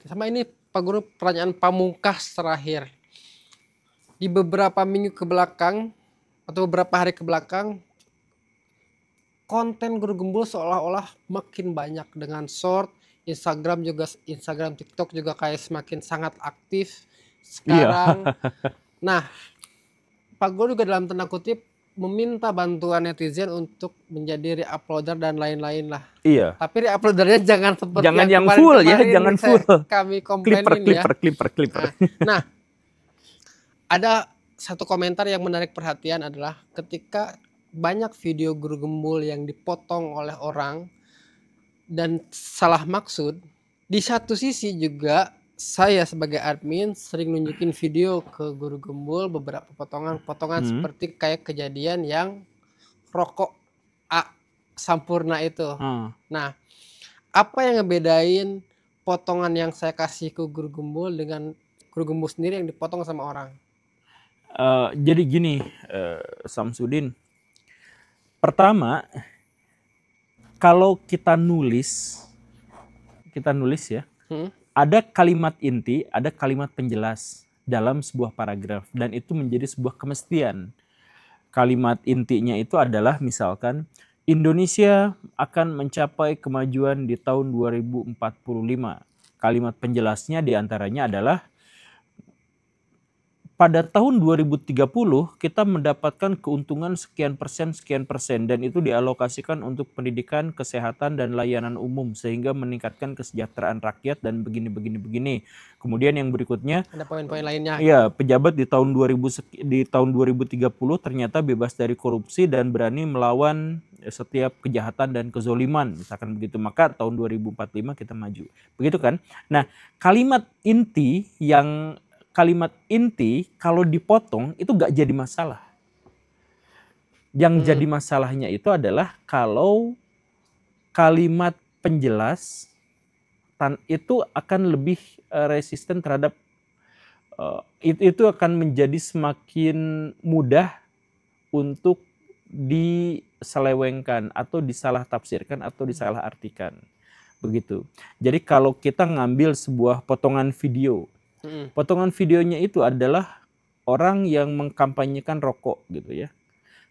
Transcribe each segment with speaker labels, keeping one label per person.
Speaker 1: Sama ini Pak Guru, pertanyaan pamungkas terakhir. Di beberapa minggu ke belakang atau beberapa hari ke belakang, konten Guru Gembul seolah-olah makin banyak dengan short, Instagram TikTok juga kayak semakin sangat aktif sekarang. Nah, Pak Guru juga dalam tanda kutip meminta bantuan netizen untuk menjadi re-uploader dan lain-lain lah.
Speaker 2: Iya.
Speaker 1: Tapi re-uploadernya jangan seperti
Speaker 2: yang full ya, jangan full.
Speaker 1: Kami komplainin
Speaker 2: Clipper.
Speaker 1: Nah, ada satu komentar yang menarik perhatian adalah ketika banyak video Guru Gembul yang dipotong oleh orang dan salah maksud, di satu sisi juga saya sebagai admin sering nunjukin video ke Guru Gembul beberapa potongan-potongan seperti kayak kejadian yang rokok A Sampurna itu. Nah, apa yang ngebedain potongan yang saya kasih ke Guru Gembul dengan Guru Gembul sendiri yang dipotong sama orang?
Speaker 2: Jadi gini, Samsudin. Pertama, kalau kita nulis ya, ada kalimat inti, ada kalimat penjelas dalam sebuah paragraf, dan itu menjadi sebuah kemestian. Kalimat intinya itu adalah misalkan Indonesia akan mencapai kemajuan di tahun 2045. Kalimat penjelasnya diantaranya adalah pada tahun 2030 kita mendapatkan keuntungan sekian persen dan itu dialokasikan untuk pendidikan, kesehatan dan layanan umum sehingga meningkatkan kesejahteraan rakyat dan begini. Kemudian yang berikutnya
Speaker 1: ada poin-poin lainnya.
Speaker 2: Iya, pejabat di tahun 2030 ternyata bebas dari korupsi dan berani melawan setiap kejahatan dan kezoliman, misalkan begitu. Maka tahun 2045 kita maju. Begitu kan? Nah, kalimat inti kalau dipotong itu gak jadi masalah. Yang jadi masalahnya itu adalah kalau kalimat penjelas itu akan lebih resisten terhadap itu akan menjadi semakin mudah untuk diselewengkan atau disalah tafsirkan atau disalah artikan. Begitu. Jadi kalau kita ngambil sebuah potongan video, potongan videonya itu adalah orang yang mengkampanyekan rokok gitu ya.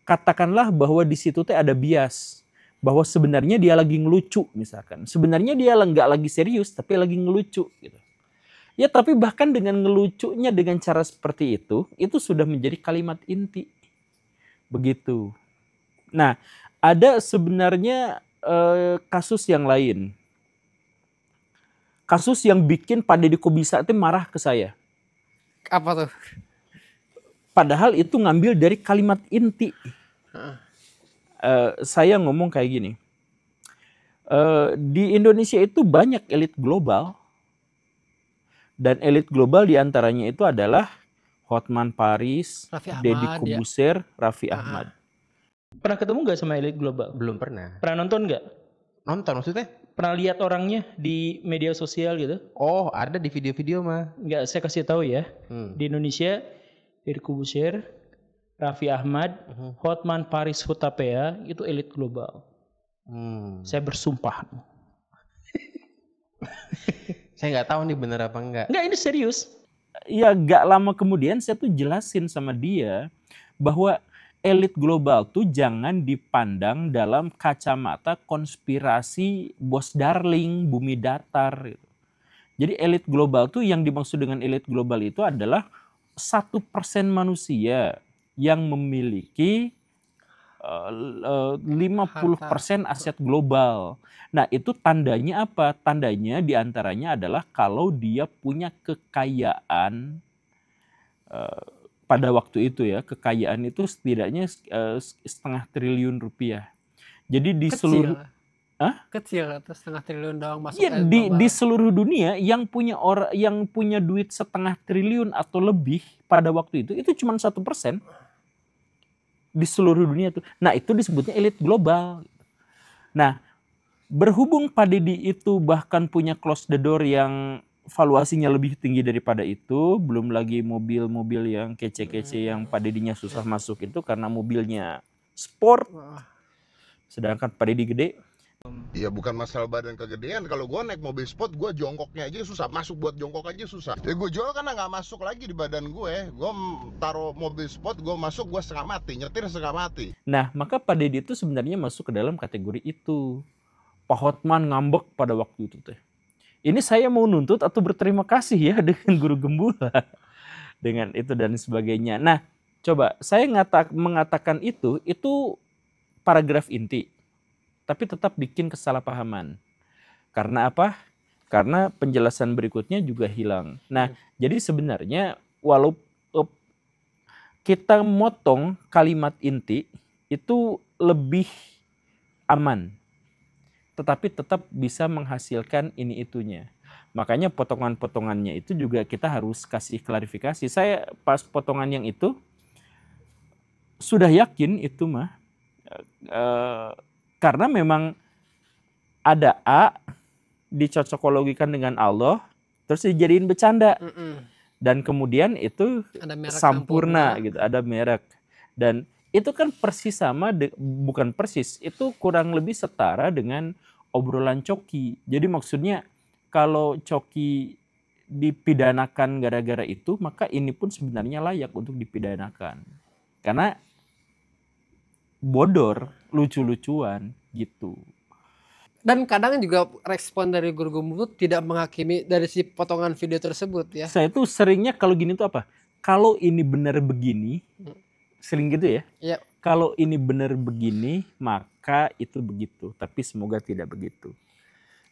Speaker 2: Katakanlah bahwa di situ ada bias, bahwa sebenarnya dia lagi ngelucu misalkan. Sebenarnya dia nggak lagi serius tapi lagi ngelucu gitu. Ya tapi bahkan dengan ngelucunya dengan cara seperti itu sudah menjadi kalimat inti. Begitu. Nah, ada sebenarnya kasus yang lain. Kasus yang bikin Pak Deddy Kobisa itu marah ke saya.
Speaker 1: Apa tuh?
Speaker 2: Padahal itu ngambil dari kalimat inti. Saya ngomong kayak gini. Di Indonesia itu banyak elit global. Dan elit global diantaranya itu adalah Hotman Paris, Deddy Corbuzier, Raffi Ahmad.
Speaker 3: Pernah ketemu gak sama elit global?
Speaker 4: Belum pernah.
Speaker 3: Pernah nonton gak?
Speaker 4: Nonton maksudnya?
Speaker 3: Pernah lihat orangnya di media sosial gitu?
Speaker 4: Oh, ada di video-video mah.
Speaker 3: Enggak, saya kasih tahu ya. Di Indonesia, Deddy Corbuzier, Raffi Ahmad, Hotman Paris Hutapea itu elit global. Saya bersumpah.
Speaker 4: Saya nggak tahu nih bener apa enggak.
Speaker 3: Enggak, ini serius.
Speaker 2: Ya gak lama kemudian saya tuh jelasin sama dia bahwa elit global tuh jangan dipandang dalam kacamata konspirasi bos darling, bumi datar. Gitu. Jadi elit global tuh yang dimaksud dengan elit global itu adalah 1% manusia yang memiliki 50% aset global. Nah itu tandanya apa? Tandanya diantaranya adalah kalau dia punya kekayaan pada waktu itu ya, kekayaan itu setidaknya setengah triliun rupiah. Jadi di seluruh
Speaker 1: kecil atau setengah triliun doang masuk
Speaker 2: ya, di seluruh dunia yang punya duit setengah triliun atau lebih pada waktu itu cuma 1% di seluruh dunia itu. Nah itu disebutnya elit global. Nah berhubung Pak Deddy itu bahkan punya close the door yang valuasinya lebih tinggi daripada itu, belum lagi mobil-mobil yang kece-kece yang Pak Deddy-nya susah masuk itu karena mobilnya sport, sedangkan Pak Deddy gede.
Speaker 5: Iya, bukan masalah badan kegedean. Kalau gue naik mobil sport, gue jongkoknya aja susah. Masuk buat jongkok aja susah. Ya gue jual karena nggak masuk lagi di badan gue. Gue taruh mobil sport, gue masuk, gue setengah mati. Nyetir setengah mati.
Speaker 2: Nah, maka Pak Deddy itu sebenarnya masuk ke dalam kategori itu. Pak Hotman ngambek pada waktu itu teh. Ini saya mau nuntut atau berterima kasih ya dengan guru Gembula. Dengan itu dan sebagainya. Nah, coba saya mengatakan itu paragraf inti. Tapi tetap bikin kesalahpahaman. Karena apa? Karena penjelasan berikutnya juga hilang. Nah, jadi sebenarnya walau kita motong kalimat inti itu lebih aman. Tetapi tetap bisa menghasilkan ini itunya. Makanya potongan-potongannya itu juga kita harus kasih klarifikasi. Saya pas potongan yang itu sudah yakin itu mah karena memang ada A dicocokologikan dengan Allah terus dijadiin bercanda. Dan kemudian itu
Speaker 1: Ada merek
Speaker 2: sampurna gitu, ada merek. Dan itu kan persis sama, bukan persis, itu kurang lebih setara dengan obrolan Coki. Jadi maksudnya kalau Coki dipidanakan gara-gara itu, maka ini pun sebenarnya layak untuk dipidanakan. Karena bodor, lucu-lucuan gitu.
Speaker 1: Dan kadang juga respon dari guru Gembul tidak menghakimi dari si potongan video tersebut ya.
Speaker 2: Saya tuh seringnya kalau gini tuh apa? Kalau ini benar begini, sering gitu ya.
Speaker 1: Ya.
Speaker 2: Kalau ini benar begini, maka itu begitu. Tapi semoga tidak begitu.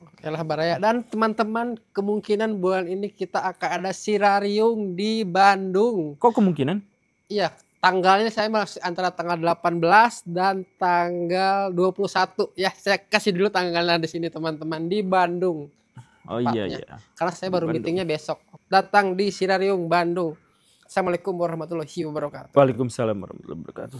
Speaker 1: Oke lah Baraya. Dan teman-teman, kemungkinan bulan ini kita akan ada Sirariung di Bandung.
Speaker 2: Kok kemungkinan?
Speaker 1: Iya, tanggalnya saya masih antara tanggal 18 dan tanggal 21. Ya, saya kasih dulu tanggalnya di sini teman-teman, di Bandung.
Speaker 2: Oh
Speaker 1: Tempatnya.
Speaker 2: iya.
Speaker 1: Karena saya baru
Speaker 2: Bandung.
Speaker 1: meetingnya besok. Datang di Sirariung Bandung. Assalamualaikum warahmatullahi wabarakatuh.
Speaker 2: Waalaikumsalam warahmatullahi wabarakatuh.